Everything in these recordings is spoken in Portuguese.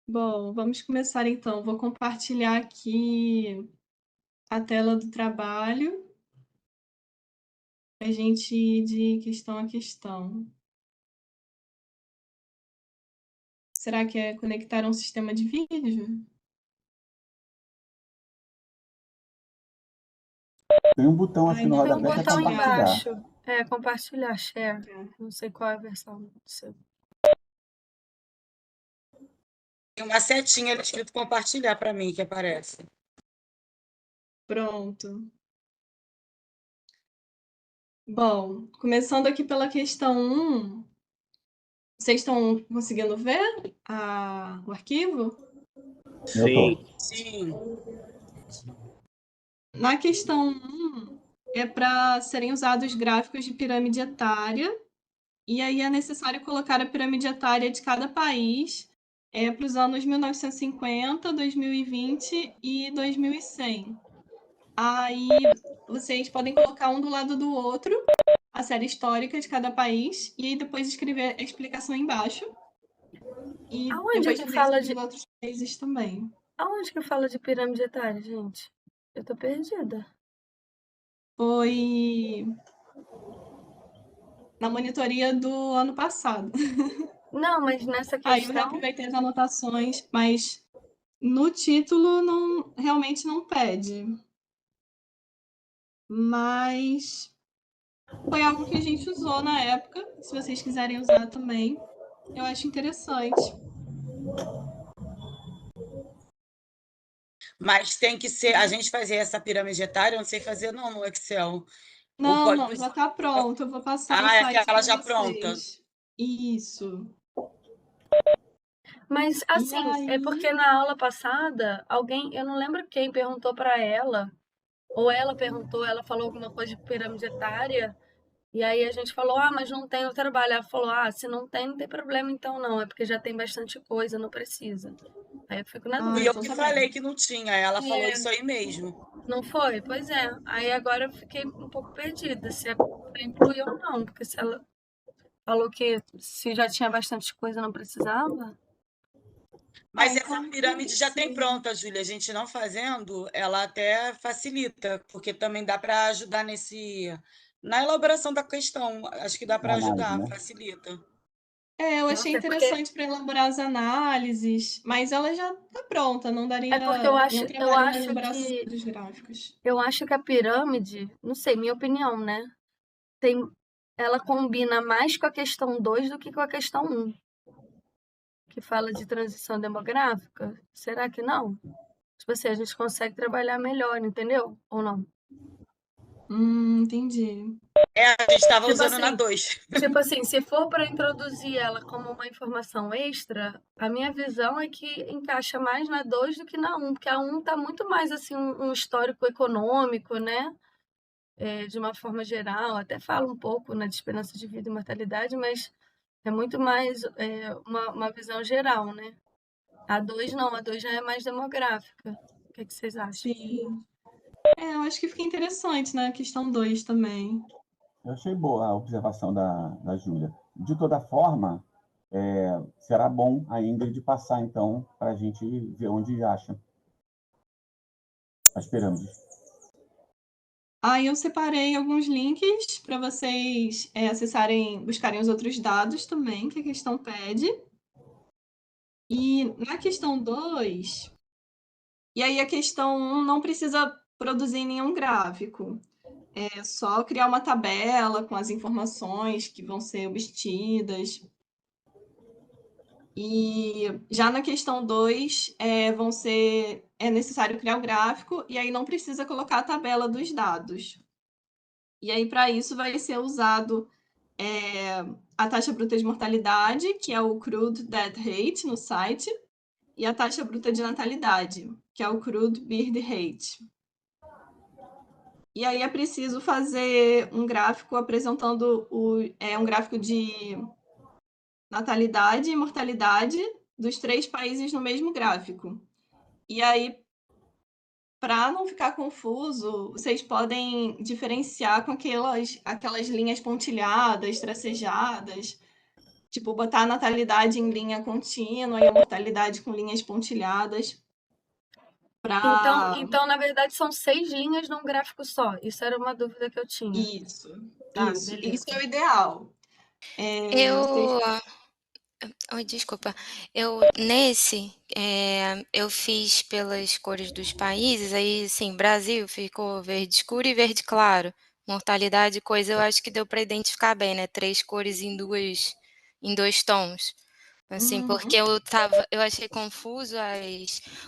Bom, vamos começar então. Vou compartilhar aqui a tela do trabalho, a gente ir de questão a questão. Será que é conectar um sistema de vídeo? Tem um botão, acho Ai, que no não, Tem um vou rodapé que é botão partilhar. compartilhar. embaixo. É, compartilhar, share. É. Não sei qual é a versão do seu. Tem uma setinha ali escrito compartilhar para mim que aparece. Pronto. Bom, começando aqui pela questão 1, vocês estão conseguindo ver o arquivo? Eu tô. Sim. Na questão 1, é para serem usados gráficos de pirâmide etária. E aí é necessário colocar a pirâmide etária de cada país para os anos 1950, 2020 e 2100. Aí vocês podem colocar um do lado do outro a série histórica de cada país e aí depois escrever a explicação embaixo. E Aonde depois que fazer isso fala para de, os outros países também. aonde que fala de pirâmide etária, gente? Eu tô perdida. Foi na monitoria do ano passado. Não, mas nessa Aí eu questão. reaproveitei as anotações, mas no título não, realmente não pede. Mas foi algo que a gente usou na época. Se vocês quiserem usar também, eu acho interessante. Mas tem que ser. A gente fazer essa pirâmide etária, eu não sei fazer não no Excel. Ou Não, pode. não, já está pronto. Eu vou passar o Ah, é site aquela para já pronta. vocês. Isso. Mas E assim, é aí, porque na aula passada, alguém, eu não lembro quem perguntou para ela, ou ela perguntou, ela falou alguma coisa de pirâmide etária. E aí a gente falou, ah, mas não tem o trabalho. Ela falou, ah, se não tem, não tem problema então não, é porque já tem bastante coisa, não precisa. Aí eu fico na Fui dúvida. eu então que tá falei bem. que não tinha. Ela falou É, isso aí mesmo. não foi? Pois é. Aí agora eu fiquei um pouco perdida, se é pra incluir ou não, porque se ela falou que se já tinha bastante coisa não precisava. Mas essa Então pirâmide já tem sim. pronta, Júlia. A gente não fazendo, ela até facilita, porque também dá para ajudar na elaboração da questão. Acho que dá para Análise, ajudar, né? facilita. Eu achei Nossa, interessante para elaborar as análises, mas ela já está pronta, não é porque eu daria acho, nenhum eu trabalho na acho elaboração que dos gráficos. eu acho que a pirâmide, não sei, minha opinião, né? Tem, ela combina mais com a questão 2 do que com a questão um, que fala de transição demográfica. Será que não? Tipo assim, a gente consegue trabalhar melhor, entendeu? Ou não? Entendi. É, a gente estava Tipo usando na assim, 2. tipo assim, se for para introduzir ela como uma informação extra, a minha visão é que encaixa mais na 2 do que na um, porque a um tá muito mais assim um histórico econômico, né? De uma forma geral, até fala um pouco, né, de esperança de vida e mortalidade, mas é muito mais uma visão geral, né? A 2 não, a 2 já é mais demográfica. O que que vocês acham? Sim. Eu acho que fica interessante na questão 2 também. Eu achei boa a observação da Júlia. De toda forma, será bom a Ingrid passar, então, para a gente ver onde acha as pirâmides. Aí eu separei alguns links para vocês acessarem, buscarem os outros dados também que a questão pede. E na questão 2, e aí a questão 1 não precisa produzir nenhum gráfico. É só criar uma tabela com as informações que vão ser obtidas. E já na questão 2, é necessário criar o gráfico e aí não precisa colocar a tabela dos dados. E aí, para isso, vai ser usado a taxa bruta de mortalidade, que é o Crude Death Rate no site, e a taxa bruta de natalidade, que é o Crude Birth Rate. E aí é preciso fazer um gráfico apresentando um gráfico de natalidade e mortalidade dos 3 países no mesmo gráfico. E aí, para não ficar confuso, vocês podem diferenciar com aquelas linhas pontilhadas, tracejadas, Tipo, botar a natalidade em linha contínua e a mortalidade com linhas pontilhadas para Então, na verdade, são 6 linhas num gráfico só. Isso era uma dúvida que eu tinha. isso. Tá, Isso beleza. é o ideal. Eu. Oi, desculpa. Eu fiz pelas cores dos países, aí, sim, Brasil ficou verde escuro e verde claro. Mortalidade, coisa, eu acho que deu para identificar bem, né? 3 cores em 2 tons. Assim, porque eu achei confuso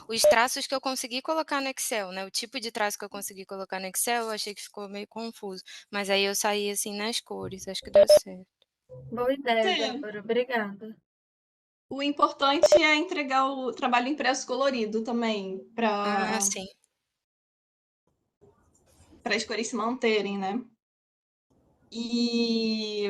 os traços que eu consegui colocar no Excel, né? O tipo de traço que eu consegui colocar no Excel, eu achei que ficou meio confuso. Mas aí eu saí assim nas cores, acho que deu certo. Boa ideia, É. Débora. Obrigada. O importante é entregar o trabalho impresso colorido também, Ah, para sim. as cores se manterem, né? E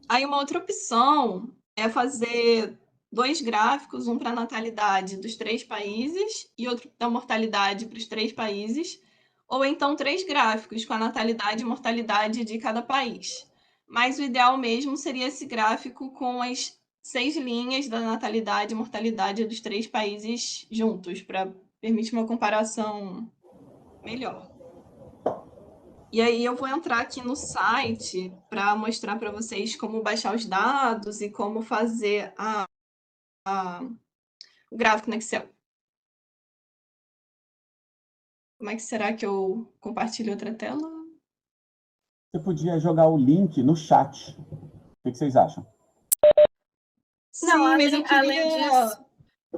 aí uma outra opção é fazer 2 gráficos, um para a natalidade dos 3 países e outro da mortalidade para os 3 países, ou então 3 gráficos com a natalidade e mortalidade de cada país. Mas o ideal mesmo seria esse gráfico com as 6 linhas da natalidade e mortalidade dos 3 países juntos, para permitir uma comparação melhor. E aí eu vou entrar aqui no site para mostrar para vocês como baixar os dados e como fazer o gráfico no Excel. Como é que será que eu compartilho outra tela? Você podia jogar o link no chat. O que vocês acham? Não, Sim, mas eu além queria disso,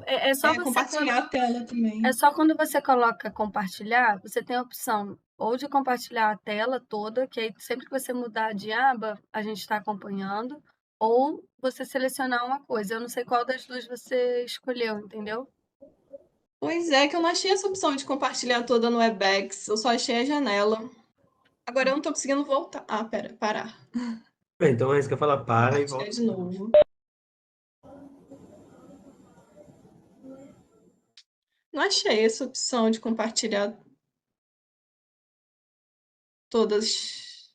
é só você compartilhar a tela também. É só quando você coloca compartilhar, você tem a opção ou de compartilhar a tela toda, que aí sempre que você mudar de aba, a gente está acompanhando, ou você selecionar uma coisa. Eu não sei qual das duas você escolheu, entendeu? Pois é, que eu não achei essa opção de compartilhar toda no Webex, eu só achei a janela. Agora eu não tô conseguindo voltar. Ah, pera, parar. Então é isso que eu falo, para e Compartilhar volta. de novo. Não achei essa opção de compartilhar todas.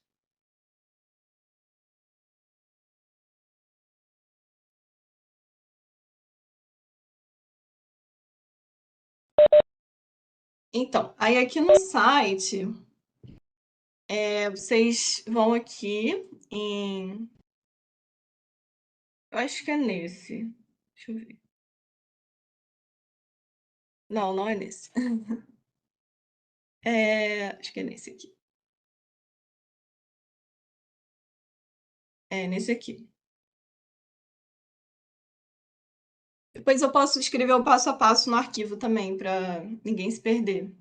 Então, aí aqui no site, vocês vão aqui em. Eu acho que é nesse. Deixa eu ver. Não, não é nesse. Acho que é nesse aqui. É nesse aqui. Depois eu posso escrever o passo a passo no arquivo também, para ninguém se perder.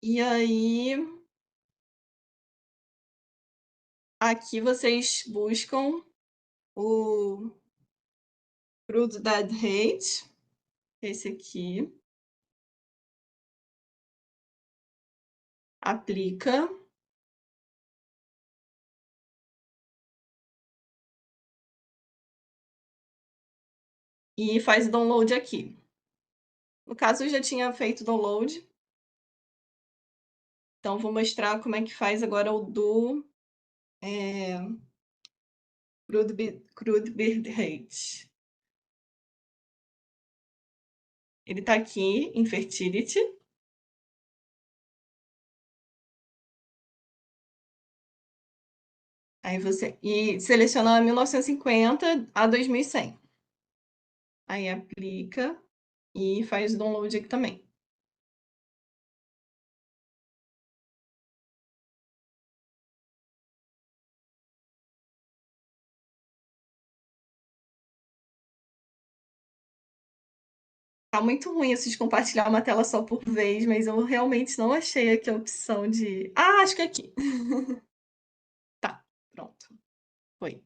E aí, aqui vocês buscam o Crude Dead Rate, esse aqui. Aplica. E faz download aqui. No caso, eu já tinha feito download. Então, vou mostrar como é que faz agora o do Crude Bird Rate. Ele está aqui em Fertility. Aí você seleciona 1950 a 2100. Aí aplica e faz o download aqui também. Tá muito ruim esses compartilhar uma tela só por vez, mas eu realmente não achei aqui a opção de. Ah, acho que é aqui. Tá, pronto. Foi.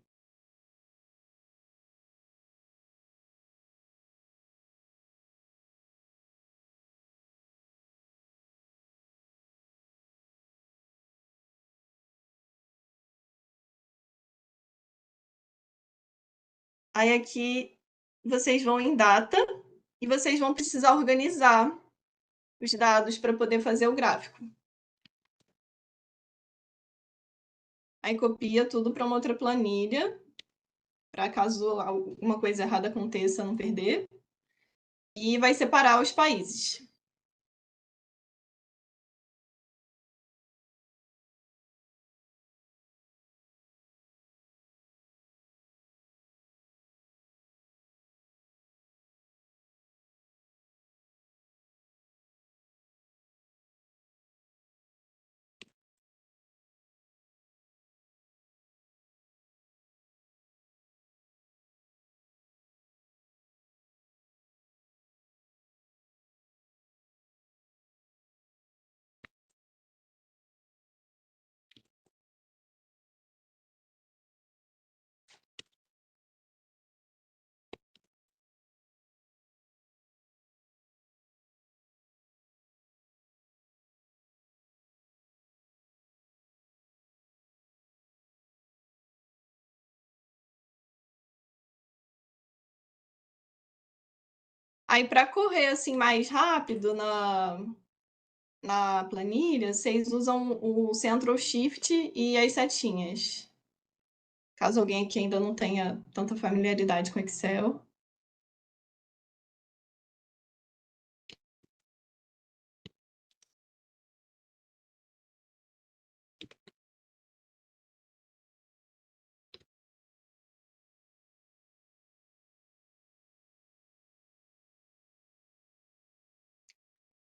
Aí aqui vocês vão em data e vocês vão precisar organizar os dados para poder fazer o gráfico. Aí copia tudo para uma outra planilha para caso alguma coisa errada aconteça, não perder. E vai separar os países. Aí, para correr assim mais rápido na planilha, vocês usam o Ctrl Shift e as setinhas. Caso alguém aqui ainda não tenha tanta familiaridade com Excel.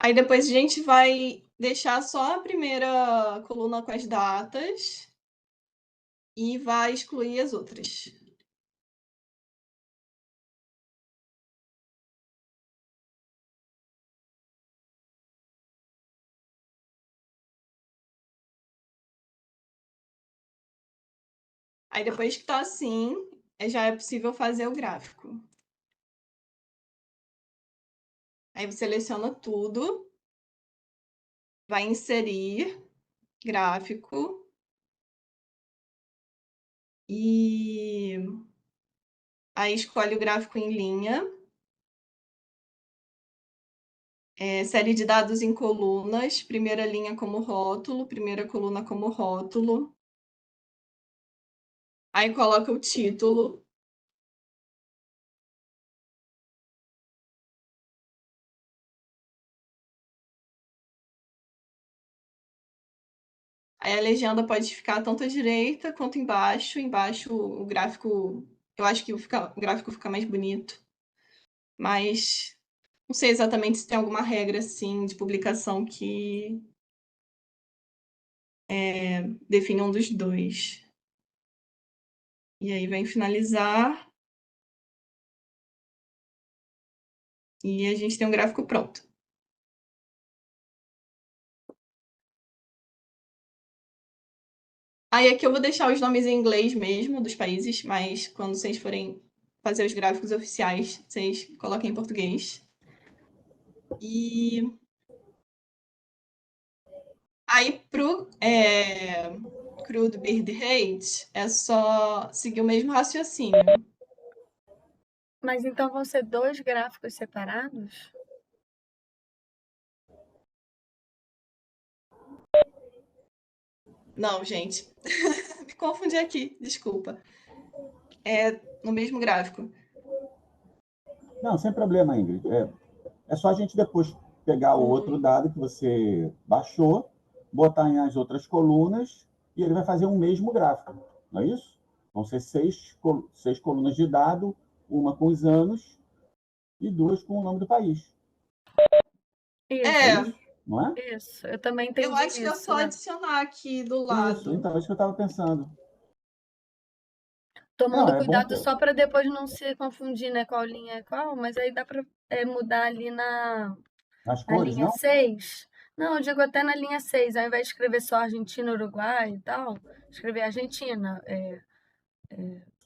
Aí depois a gente vai deixar só a primeira coluna com as datas e vai excluir as outras. Aí depois que tá assim, já é possível fazer o gráfico. Aí você seleciona tudo, vai inserir gráfico e aí escolhe o gráfico em linha, série de dados em colunas, primeira linha como rótulo, primeira coluna como rótulo. Aí coloca o título. Aí a legenda pode ficar tanto à direita quanto embaixo. Embaixo o gráfico, eu acho que o gráfico fica mais bonito. Mas não sei exatamente se tem alguma regra assim de publicação que define um dos dois. E aí vem finalizar. E a gente tem um gráfico pronto. Aí aqui eu vou deixar os nomes em inglês mesmo dos países, mas quando vocês forem fazer os gráficos oficiais, vocês coloquem em português. E aí pro Crude Bird Rate é só seguir o mesmo raciocínio. Mas então vão ser 2 gráficos separados? Não, gente. Me confundi aqui, desculpa. É no mesmo gráfico. Não, sem problema, Ingrid. É só a gente depois pegar o outro dado que você baixou, botar em as outras colunas e ele vai fazer um mesmo gráfico, não é isso? Vão ser seis colunas de dado, uma com os anos e duas com o nome do país. Isso, É, isso, não é? isso. Eu também eu entendi acho que é isso, só né? adicionar aqui do Isso, lado. então, é isso que eu estava pensando. Tomando Não, é bom cuidado ter só para depois não se confundir, né, qual linha é qual, mas aí dá para mudar ali as na cores, linha não? 6. Não, eu digo até na linha 6, ao invés de escrever só Argentina, Uruguai e tal, escrever Argentina,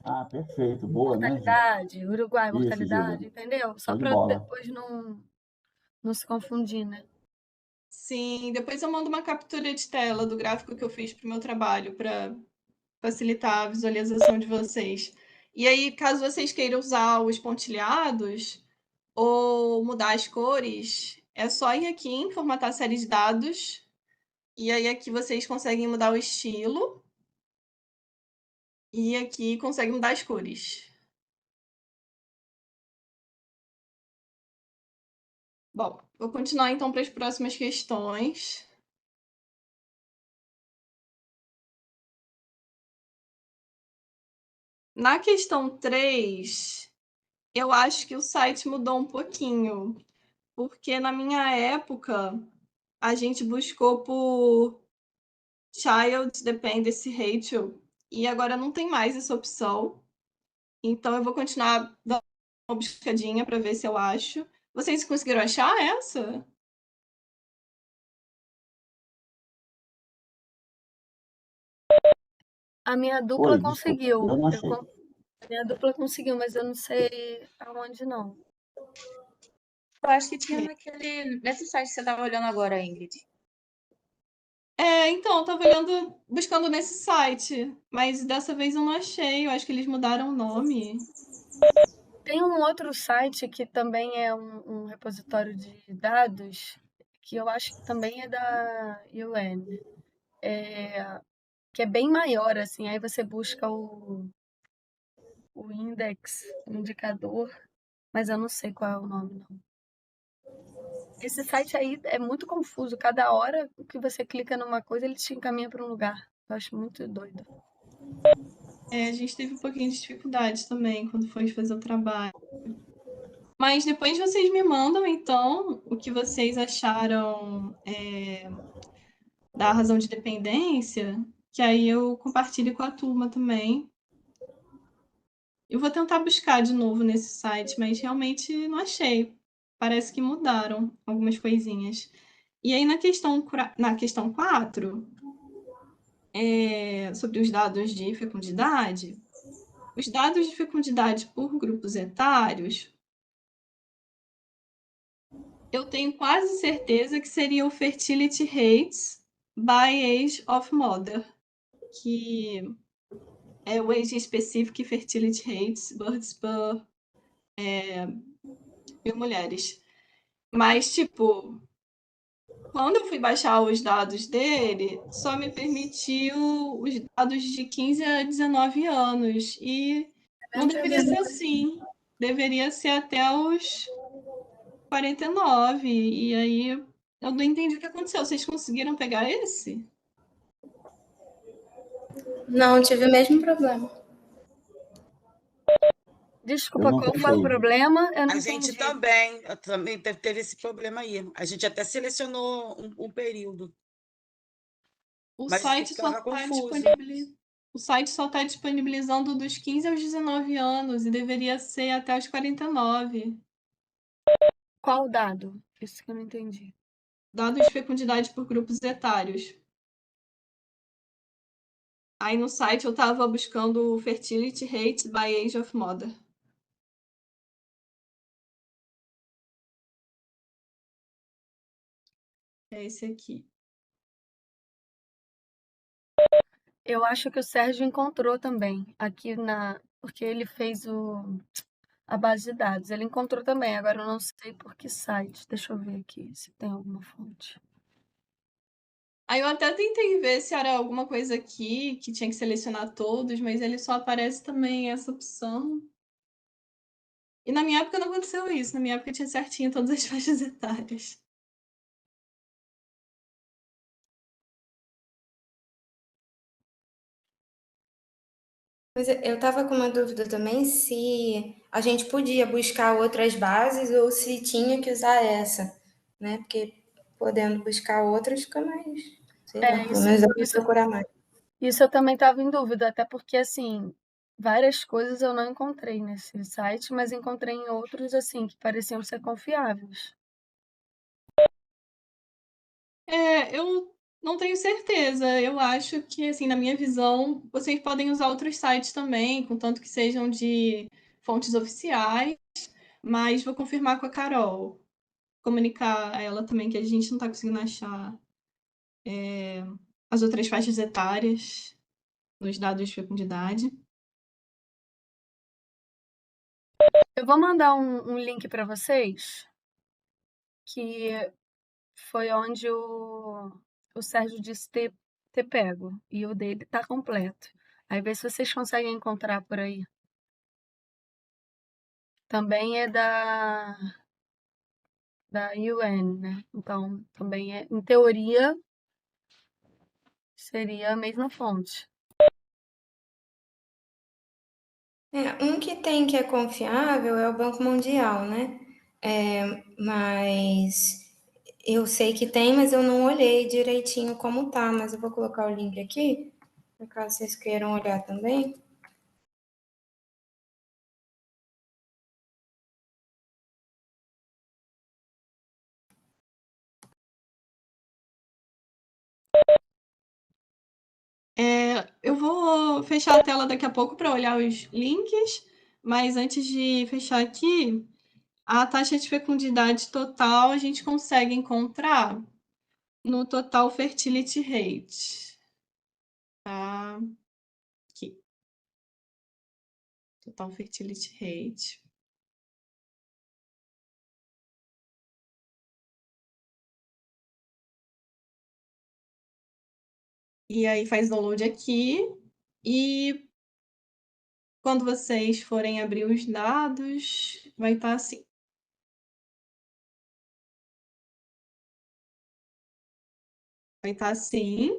Ah, perfeito. Boa, né, Gil? mortalidade, Uruguai, Isso, mortalidade, Gilda. entendeu? Só Show de para bola. depois não se confundir, né? Sim, depois eu mando uma captura de tela do gráfico que eu fiz para o meu trabalho, para facilitar a visualização de vocês. E aí, caso vocês queiram usar os pontilhados ou mudar as cores, é só ir aqui em formatar série de dados. E aí aqui vocês conseguem mudar o estilo. E aqui consegue mudar as cores. Bom, vou continuar então para as próximas questões. Na questão 3, eu acho que o site mudou um pouquinho, porque na minha época a gente buscou por Child Dependency Ratio e agora não tem mais essa opção. Então eu vou continuar dando uma buscadinha para ver se eu acho. Vocês conseguiram achar essa? A minha dupla Oi, desculpa, eu conseguiu. não achei. A minha dupla conseguiu, mas eu não sei aonde não. Eu acho que tinha nesse site que você estava olhando agora, Ingrid. Então, eu tava olhando, buscando nesse site, mas dessa vez eu não achei. Eu acho que eles mudaram o nome. Tem um outro site que também é um repositório de dados, que eu acho que também é da UN, que é bem maior, assim. Aí você busca o index, o indicador, mas eu não sei qual é o nome, não. Esse site aí é muito confuso. Cada hora que você clica numa coisa, ele te encaminha para um lugar. Eu acho muito doido. A gente teve um pouquinho de dificuldade também quando foi fazer o trabalho. Mas depois vocês me mandam, então, o que vocês acharam da razão de dependência, que aí eu compartilho com a turma também. Eu vou tentar buscar de novo nesse site, mas realmente não achei. Parece que mudaram algumas coisinhas. E aí na questão 4, sobre os dados de fecundidade, os dados de fecundidade por grupos etários, eu tenho quase certeza que seria o fertility rates by age of mother, que é o age specific fertility rates, births per mil mulheres. Mas, tipo, quando eu fui baixar os dados dele, só me permitiu os dados de 15 a 19 anos. E não deveria ser assim. Deveria ser até os 49. E aí eu não entendi o que aconteceu. Vocês conseguiram pegar esse? Não, tive o mesmo problema. Desculpa, Eu não qual foi o achei. problema? Eu não A gente entendi. também teve esse problema aí. A gente até selecionou um período, O mas site só ficava está confuso. O site só está disponibilizando dos 15 aos 19 anos e deveria ser até os 49. Qual dado? Isso que eu não entendi. Dados de fecundidade por grupos etários. Aí no site eu tava buscando o Fertility Rate by Age of Mother. É esse aqui. Eu acho que o Sérgio encontrou também aqui porque ele fez a base de dados. Ele encontrou também, agora eu não sei por que site. Deixa eu ver aqui se tem alguma fonte. Aí eu até tentei ver se era alguma coisa aqui que tinha que selecionar todos, mas ele só aparece também essa opção. E na minha época não aconteceu isso. Na minha época tinha certinho todas as faixas etárias. Mas eu estava com uma dúvida também se a gente podia buscar outras bases ou se tinha que usar essa, né? Porque podendo buscar outras fica mais, sei lá, pelo menos eu vou procurar mais. Isso eu também estava em dúvida, até porque, assim, várias coisas eu não encontrei nesse site, mas encontrei em outros, assim, que pareciam ser confiáveis. Eu não tenho certeza. Eu acho que, assim, na minha visão, vocês podem usar outros sites também, contanto que sejam de fontes oficiais, mas vou confirmar com a Carol. Comunicar a ela também que a gente não está conseguindo achar as outras faixas etárias nos dados de fecundidade. Eu vou mandar um link para vocês, que foi onde o Sérgio disse ter pego, e o dele tá completo. Aí vê se vocês conseguem encontrar por aí. Também é da UN, né? Então, também é, em teoria, seria a mesma fonte. Um que tem que é confiável é o Banco Mundial, né? Mas eu sei que tem, mas eu não olhei direitinho como tá. Mas eu vou colocar o link aqui, por caso vocês queiram olhar também. Eu vou fechar a tela daqui a pouco para olhar os links, mas antes de fechar aqui, a taxa de fecundidade total a gente consegue encontrar no Total Fertility Rate. Tá? Aqui. Total Fertility Rate. E aí faz download aqui. E quando vocês forem abrir os dados, vai estar assim. Vai estar assim.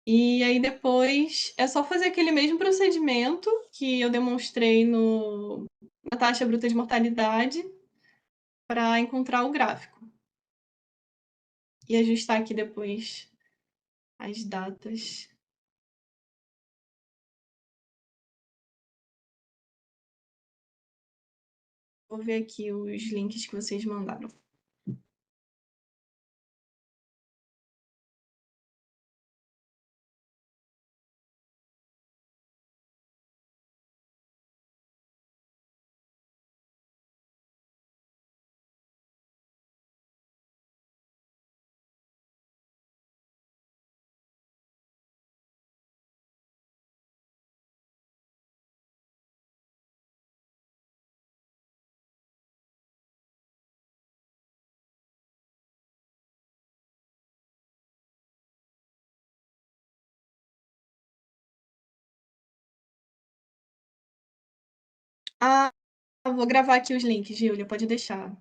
E aí depois é só fazer aquele mesmo procedimento que eu demonstrei na taxa bruta de mortalidade para encontrar o gráfico. E ajustar aqui depois as datas. Vou ver aqui os links que vocês mandaram. Ah, eu vou gravar aqui os links, Júlia, pode deixar.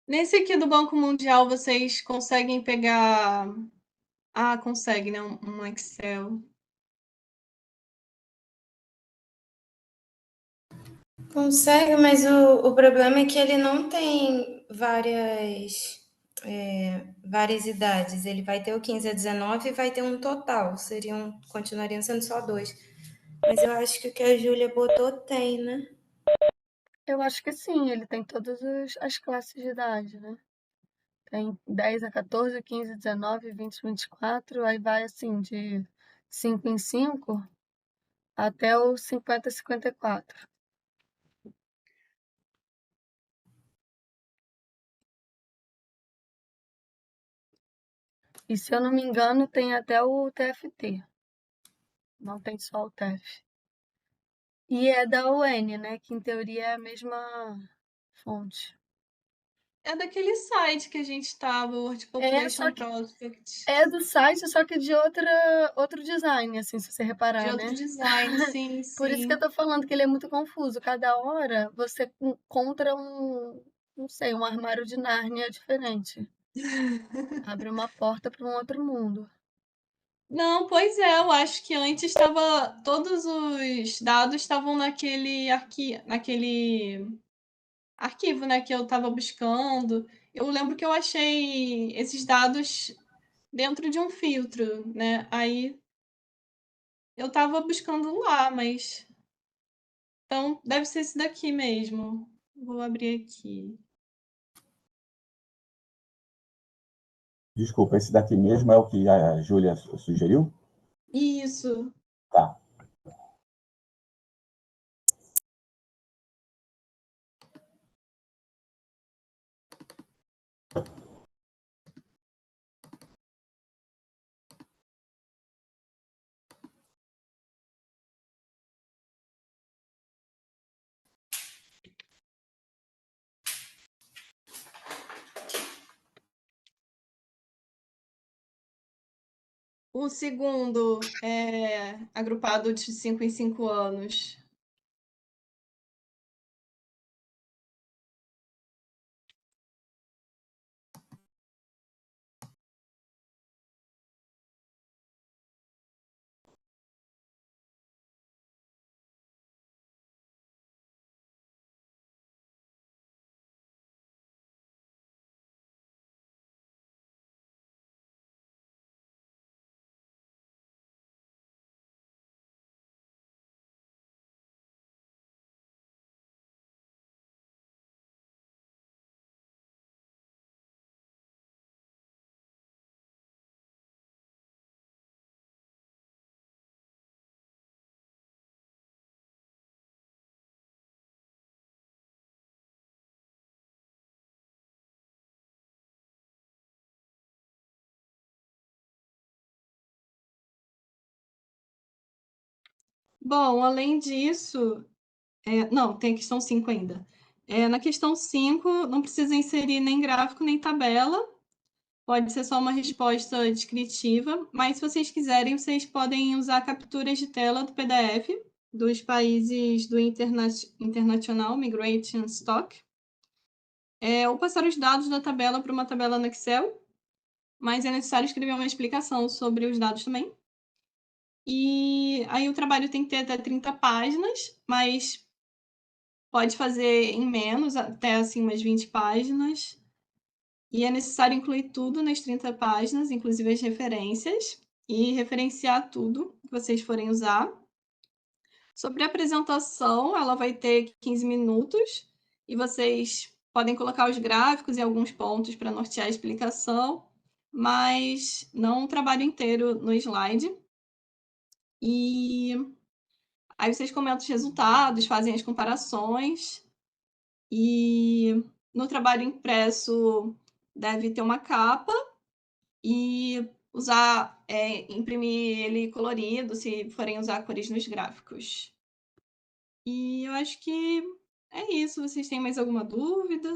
Nesse aqui do Banco Mundial, vocês conseguem pegar. Ah, consegue, né? Um Excel. Consegue, mas o problema é que ele não tem várias idades. Ele vai ter o 15 a 19 e vai ter um total. Continuariam sendo só 2. Mas eu acho que o que a Júlia botou tem, né? Eu acho que sim, ele tem todas as classes de idade, né? Tem 10 a 14, 15, 19, 20, 24, aí vai assim de 5 em 5 até o 50, 54. E se eu não me engano, tem até o TFT. Não tem só o TEF. E é da UN, né? Que em teoria é a mesma fonte. É daquele site que a gente estava, o World Population Project. É do site, só que de outro design, assim, se você reparar, De outro né? design, sim, Por isso que eu sim. tô falando que ele é muito confuso. Cada hora você encontra não sei, um armário de Nárnia diferente. Abre uma porta para um outro mundo. Não, pois é, eu acho que antes estava. Todos os dados estavam naquele arquivo, né, que eu estava buscando. Eu lembro que eu achei esses dados dentro de um filtro, né? Aí Eu estava buscando lá, mas. Então, deve ser esse daqui mesmo. Vou abrir aqui. Desculpa, esse daqui mesmo é o que a Júlia sugeriu? Isso. Tá. O segundo é agrupado de 5 em 5 anos. Bom, além disso, não, tem a questão 5 ainda. Na questão 5, não precisa inserir nem gráfico nem tabela, pode ser só uma resposta descritiva, mas se vocês quiserem, vocês podem usar capturas de tela do PDF dos países do International Migration Stock, ou passar os dados da tabela para uma tabela no Excel, mas é necessário escrever uma explicação sobre os dados também. E aí o trabalho tem que ter até 30 páginas, mas pode fazer em menos, até assim umas 20 páginas. E é necessário incluir tudo nas 30 páginas, inclusive as referências, e referenciar tudo que vocês forem usar. Sobre a apresentação, ela vai ter 15 minutos, e vocês podem colocar os gráficos e alguns pontos para nortear a explicação, mas não o trabalho inteiro no slide. E aí vocês comentam os resultados, fazem as comparações, e no trabalho impresso deve ter uma capa e imprimir ele colorido, se forem usar cores nos gráficos. E eu acho que é isso. Vocês têm mais alguma dúvida?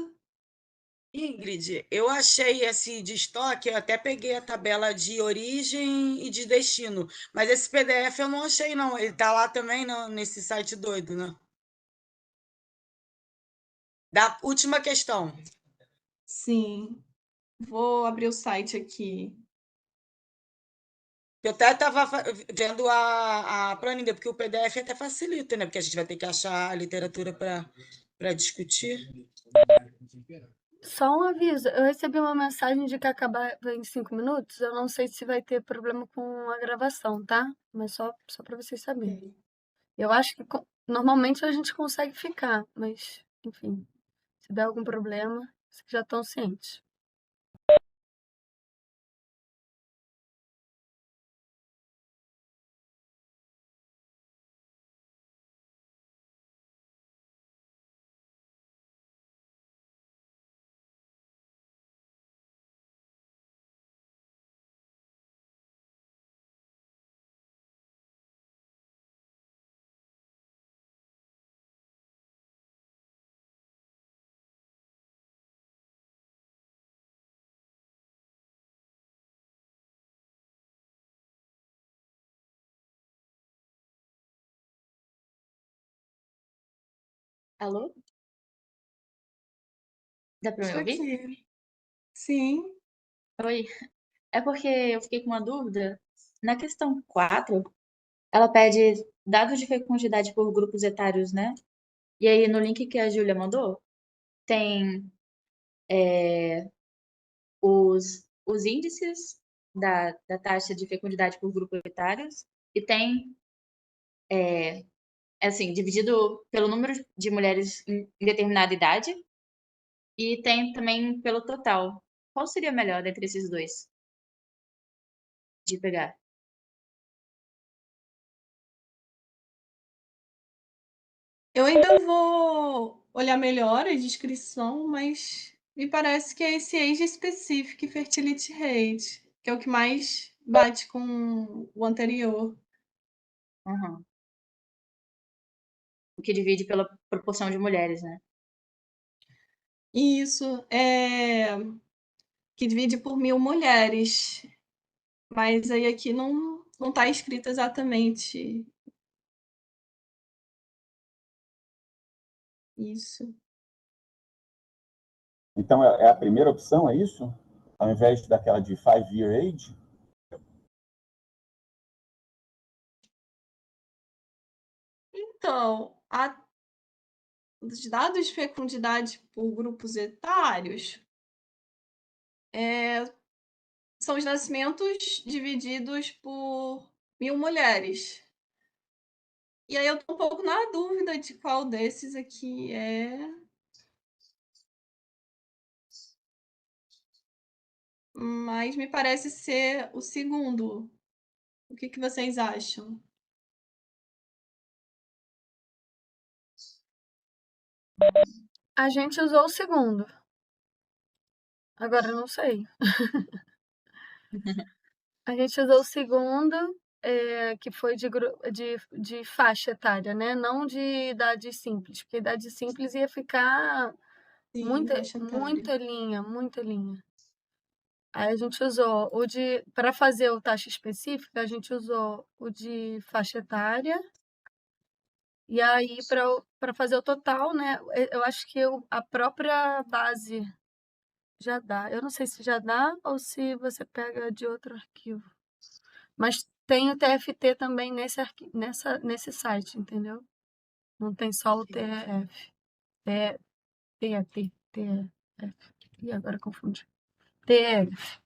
Ingrid, eu achei esse de estoque, eu até peguei a tabela de origem e de destino, mas esse PDF eu não achei, não. Ele está lá também nesse site doido, né? Da última questão. Sim. Vou abrir o site aqui. Eu até estava vendo a planilha, porque o PDF até facilita, né? Porque a gente vai ter que achar a literatura para discutir. Só um aviso, eu recebi uma mensagem de que acabava em 5 minutos. Eu não sei se vai ter problema com a gravação, tá? Mas só para vocês saberem. Eu acho que normalmente a gente consegue ficar, mas, enfim, se der algum problema, vocês já estão cientes. Alô? Dá para me Estou ouvir? aqui. Sim. Oi. É porque eu fiquei com uma dúvida. Na questão 4, ela pede dados de fecundidade por grupos etários, né? E aí, no link que a Júlia mandou, tem os índices da taxa de fecundidade por grupos etários e tem É assim, dividido pelo número de mulheres em determinada idade e tem também pelo total. Qual seria melhor dentre esses dois de pegar? Eu ainda vou olhar melhor a descrição, mas me parece que é esse Age Specific Fertility Rate, que é o que mais bate com o anterior. Uhum. O que divide pela proporção de mulheres, né? Isso, que divide por 1.000 mulheres. Mas aí aqui não está escrito exatamente isso. Então, é a primeira opção, é isso? Ao invés daquela de 5-year age? Então, os dados de fecundidade por grupos etários são os nascimentos divididos por 1.000 mulheres. E aí eu tô um pouco na dúvida de qual desses aqui é. Mas me parece ser o segundo. O que vocês acham? A gente usou o segundo. Agora eu não sei. A gente usou o segundo, que foi de faixa etária, né? Não de idade simples, porque idade simples ia ficar Sim, muita, faixa etária. muita linha, muita linha. Aí a gente usou para fazer o taxa específica, a gente usou o de faixa etária. E aí, para fazer o total, né? Eu acho que a própria base já dá. Eu não sei se já dá ou se você pega de outro arquivo. Mas tem o TFT também nesse site, entendeu? Não tem só o TEF. TET, TEF. E agora confundi. TEF.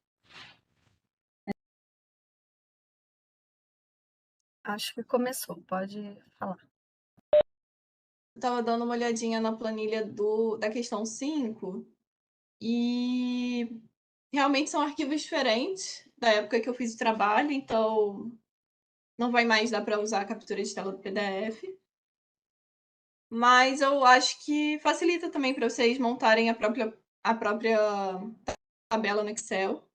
Acho que começou, pode falar. Eu estava dando uma olhadinha na planilha da questão 5 e realmente são arquivos diferentes da época que eu fiz o trabalho, então não vai mais dar para usar a captura de tela do PDF. Mas eu acho que facilita também para vocês montarem a própria tabela no Excel.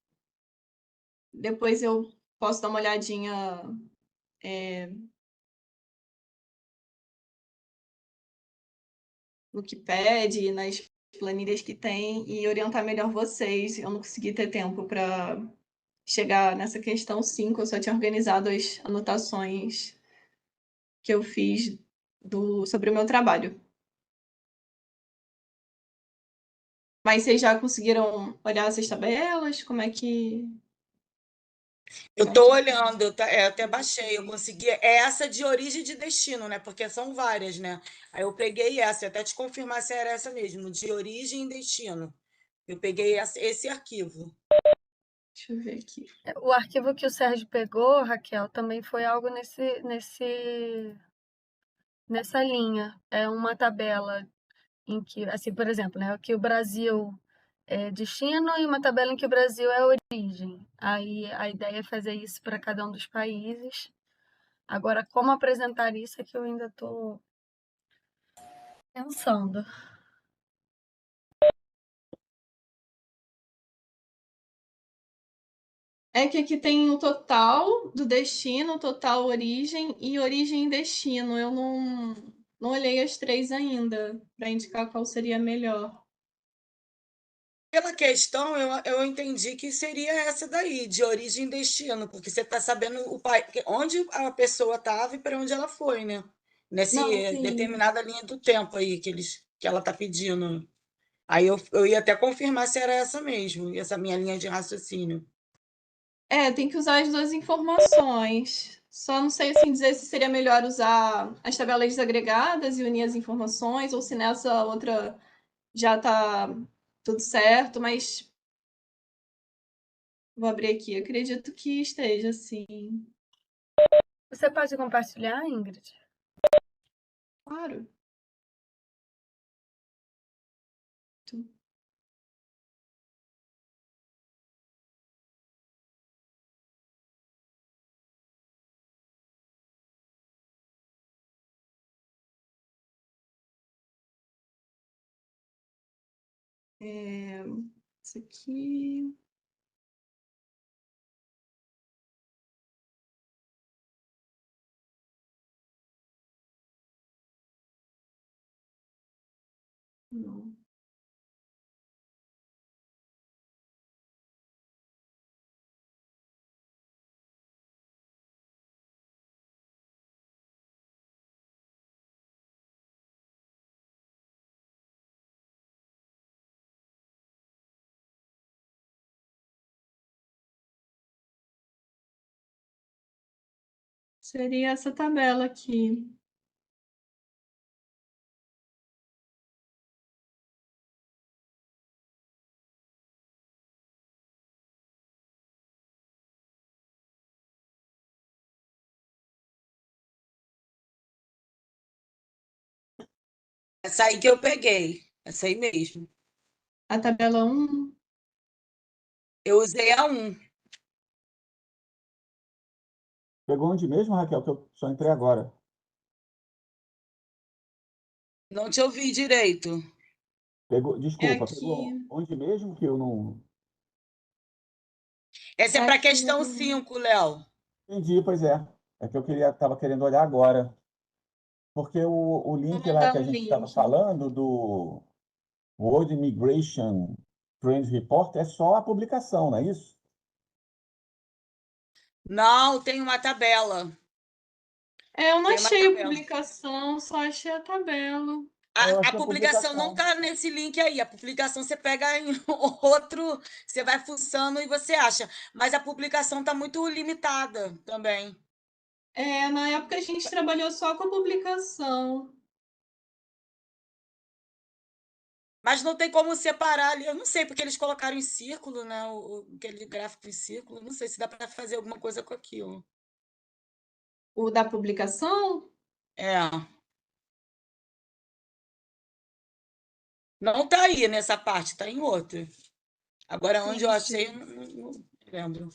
Depois eu posso dar uma olhadinha no que pede, nas planilhas que tem e orientar melhor vocês. Eu não consegui ter tempo para chegar nessa questão 5, eu só tinha organizado as anotações que eu fiz sobre o meu trabalho. Mas vocês já conseguiram olhar essas tabelas? Como é que. Eu tô olhando, eu até baixei, eu consegui. É essa de origem e de destino, né? Porque são várias, né? Aí eu peguei essa, até te confirmar se era essa mesmo, de origem e destino. Eu peguei esse arquivo. Deixa eu ver aqui. O arquivo que o Sérgio pegou, Raquel, também foi algo nessa linha. É uma tabela em que, assim, por exemplo, né, que o Brasil é destino e uma tabela em que o Brasil é origem. Aí a ideia é fazer isso para cada um dos países. Agora, como apresentar isso é que eu ainda estou pensando. É que aqui tem o total do destino, o total origem e origem e destino. Eu não olhei as três ainda para indicar qual seria melhor. Pela questão, eu entendi que seria essa daí, de origem e destino, porque você está sabendo onde a pessoa estava e para onde ela foi, né? Nesse Não, sim. determinada linha do tempo aí que ela está pedindo. Aí eu ia até confirmar se era essa mesmo, essa minha linha de raciocínio. Tem que usar as duas informações. Só não sei assim dizer se seria melhor usar as tabelas desagregadas e unir as informações, ou se nessa outra já está tudo certo, mas vou abrir aqui. Acredito que esteja assim. Você pode compartilhar, Ingrid? Claro. Isso aqui. Não. Seria essa tabela aqui. Essa aí que eu peguei. Essa aí mesmo. A tabela 1. Eu usei a 1. Pegou onde mesmo, Raquel? Que eu só entrei agora. Não te ouvi direito. Pegou, É desculpa, pegou aqui. onde mesmo que eu não Essa é É para a aqui questão no. 5, Léo. entendi, pois é. É que eu estava querendo olhar agora. Porque o Vou link lá mandar que a um gente estava link. falando do World Immigration Trends Report é só a publicação, não é isso? Não, tem uma tabela. Eu não Tem uma achei a tabela. Só achei a tabela. Eu A achei a publicação não publicação. está nesse link aí. A publicação você pega em outro, você vai fuçando e você acha. Mas a publicação está muito limitada também. Na época a gente trabalhou só com a publicação. Mas não tem como separar ali. Eu não sei, porque eles colocaram em círculo, né? Aquele gráfico em círculo. Não sei se dá para fazer alguma coisa com aquilo. O da publicação? É. Não tá aí nessa parte, tá em outra. Agora, Sim, onde eu achei, eu achei. não lembro.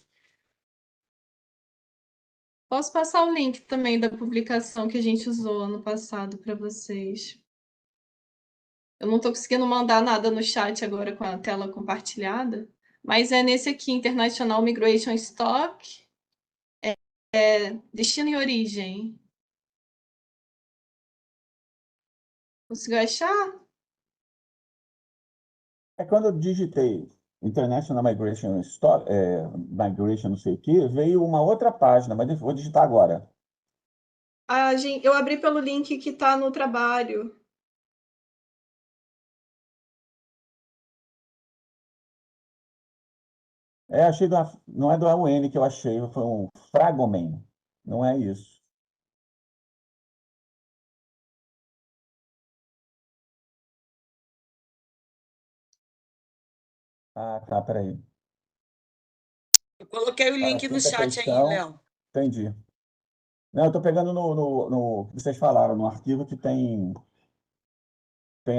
Posso passar o link também da publicação que a gente usou ano passado para vocês. Eu não estou conseguindo mandar nada no chat agora com a tela compartilhada, mas é nesse aqui, International Migration Stock, destino e origem. Conseguiu achar? É quando eu digitei International Migration Stock, Migration não sei o quê, veio uma outra página, mas eu vou digitar agora. Eu abri pelo link que está no trabalho. Achei não é do AUN que eu achei, foi um Fragomen. Não é isso. Ah, tá, peraí. Eu coloquei o Para a link no quinta chat aí, questão, Léo. entendi. Não, eu estou pegando no que vocês falaram, no arquivo que tem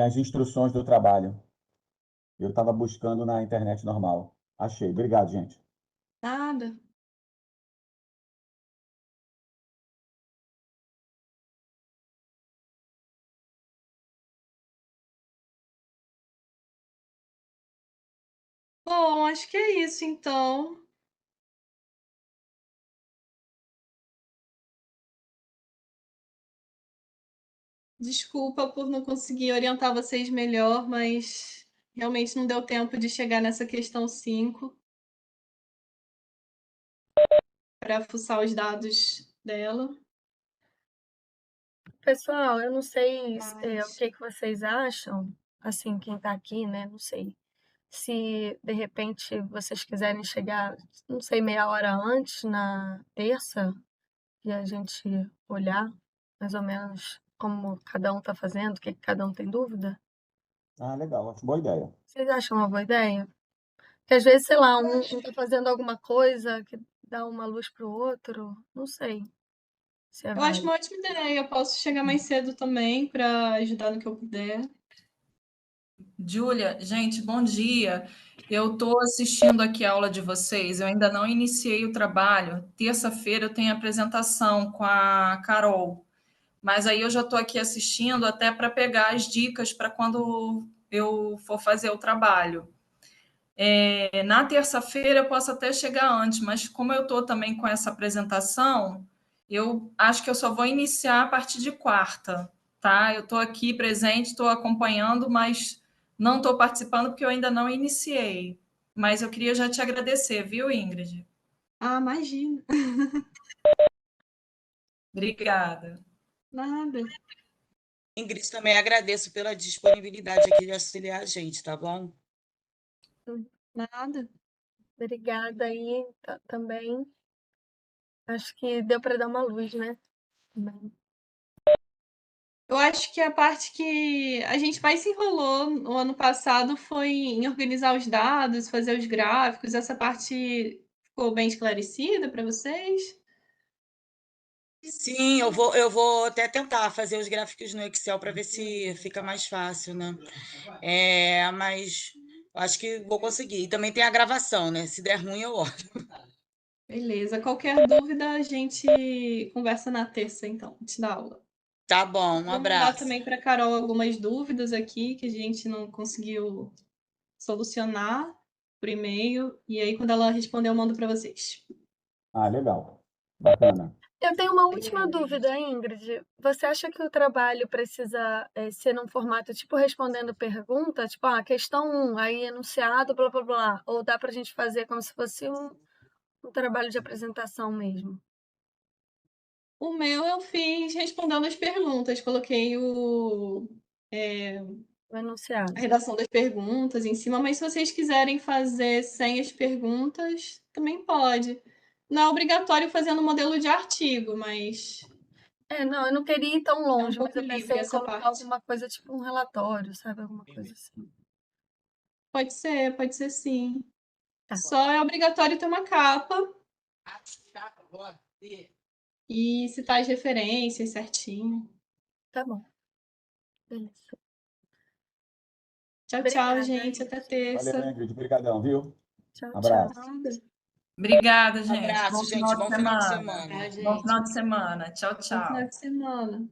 as instruções do trabalho. Eu estava buscando na internet normal. Achei. Obrigado, gente. Nada. Bom, acho que é isso então. Desculpa por não conseguir orientar vocês melhor, mas realmente não deu tempo de chegar nessa questão 5 para fuçar os dados dela. Pessoal, eu não sei o Mas que vocês acham, assim, quem está aqui, né? Não sei. Se de repente vocês quiserem chegar, não sei, meia hora antes, na terça, e a gente olhar mais ou menos como cada um está fazendo, o que cada um tem dúvida. Ah, legal. Acho boa ideia. Vocês acham uma boa ideia? Porque às vezes, sei lá, um está fazendo alguma coisa que dá uma luz para o outro, não sei. Se é Eu acho válido. uma ótima ideia. Eu posso chegar mais cedo também para ajudar no que eu puder. Júlia, gente, bom dia. Eu estou assistindo aqui a aula de vocês, eu ainda não iniciei o trabalho. Terça-feira eu tenho apresentação com a Carol, mas aí eu já estou aqui assistindo até para pegar as dicas para quando eu for fazer o trabalho. Na terça-feira eu posso até chegar antes, mas como eu estou também com essa apresentação, eu acho que eu só vou iniciar a partir de quarta, tá? Eu estou aqui presente, estou acompanhando, mas não estou participando porque eu ainda não iniciei. Mas eu queria já te agradecer, viu, Ingrid? Ah, imagina. Obrigada. Nada. Ingrid, também agradeço pela disponibilidade aqui de auxiliar a gente, tá bom? Nada. Obrigada aí também. Acho que deu para dar uma luz, né? Também. Eu acho que a parte que a gente mais se enrolou no ano passado foi em organizar os dados, fazer os gráficos. Essa parte ficou bem esclarecida para vocês? Sim, eu vou até tentar fazer os gráficos no Excel para ver se fica mais fácil, né? Mas eu acho que vou conseguir. E também tem a gravação, né? Se der ruim, eu olho. Beleza. Qualquer dúvida, a gente conversa na terça, então, antes da aula. Tá bom, um Vou mandar abraço. também para Carol algumas dúvidas aqui que a gente não conseguiu solucionar por e-mail. E aí, quando ela responder, eu mando para vocês. Ah, legal. Bacana. Eu tenho uma última dúvida, Ingrid. Você acha que o trabalho precisa ser num formato tipo respondendo pergunta? Tipo, questão 1, aí enunciado, blá blá blá. Ou dá para a gente fazer como se fosse um trabalho de apresentação mesmo? O meu eu fiz respondendo as perguntas, coloquei O a enunciado. redação das perguntas em cima, mas se vocês quiserem fazer sem as perguntas, também pode. Não é obrigatório fazer no modelo de artigo, mas Não, eu não queria ir tão é um longe, mas pouco eu livre pensei em essa colocar parte. alguma coisa tipo um relatório, sabe? Alguma coisa assim. Pode ser sim. Tá. Só é obrigatório ter uma capa e citar as referências certinho. Tá bom. Beleza. Tchau, Obrigada, gente. Até Ingrid. terça. Valeu, Ingrid. Obrigadão, viu? Tchau, tchau. Abraço. Nada. Obrigada, gente. Abraço, Bom gente. final de Bom final de semana. semana. Tchau, Bom gente. final de semana. Tchau, Bom final tchau. de semana.